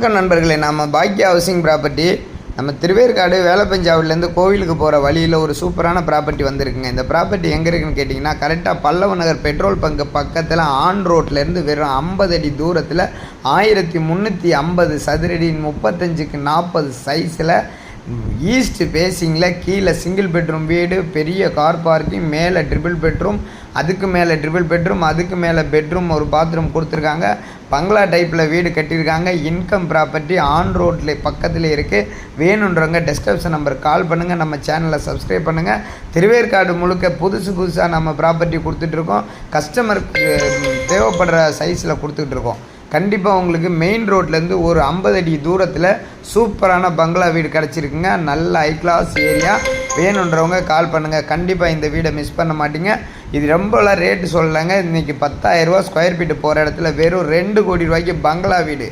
வணக்கம் நண்பர்களே, நம்ம பாக்கியா ஹவுசிங் ப்ராப்பர்ட்டி நம்ம திருவேற்காடு வேலப்பஞ்சாவிலேருந்து கோவிலுக்கு போகிற வழியில் ஒரு சூப்பரான ப்ராப்பர்ட்டி வந்திருக்குங்க. இந்த ப்ராப்பர்ட்டி எங்கே இருக்குன்னு கேட்டிங்கன்னா, கரெக்டாக பல்லவ நகர் பெட்ரோல் பங்கு பக்கத்தில் ஆன் ரோட்லேருந்து வெறும் 50 அடி தூரத்தில் 1350 சதுரடி 35க்கு 40 சைஸில் ஈஸ்ட் ஃபேஸிங்கில் கீழே சிங்கிள் பெட்ரூம் வீடு, பெரிய கார் பார்க்கிங், மேலே ட்ரிபிள் பெட்ரூம், அதுக்கு மேலே ட்ரிபிள் பெட்ரூம், அதுக்கு மேலே பெட்ரூம், ஒரு பாத்ரூம் கொடுத்துருக்காங்க. பங்களா டைப்பில் வீடு கட்டியிருக்காங்க. இன்கம் ப்ராப்பர்ட்டி ஆன் ரோட்டில் பக்கத்தில் இருக்குது. வேணுன்றவங்க டெஸ்கிரிப்ஷன் நம்பர் கால் பண்ணுங்கள். நம்ம சேனலை சப்ஸ்கிரைப் பண்ணுங்கள். திருவேற்காடு முழுக்க புதுசாக நம்ம ப்ராப்பர்ட்டி கொடுத்துட்ருக்கோம். கஸ்டமருக்கு தேவைப்படுற சைஸில் கொடுத்துட்ருக்கோம். கண்டிப்பாக உங்களுக்கு மெயின் ரோட்லேருந்து ஒரு 50 அடி தூரத்தில் சூப்பரான பங்களா வீடு கிடச்சிருக்குங்க. நல்ல ஹை கிளாஸ் ஏரியா. வேணுன்றவங்க கால் பண்ணுங்கள். கண்டிப்பாக இந்த வீடை மிஸ் பண்ண மாட்டீங்க. இது ரொம்பலாம் ரேட்டு சொல்லலைங்க. இன்றைக்கி 10,000 ரூபா ஸ்கொயர் ஃபீட்டு போகிற இடத்துல வெறும் 2 கோடி ரூபாய்க்கு பங்களா வீடு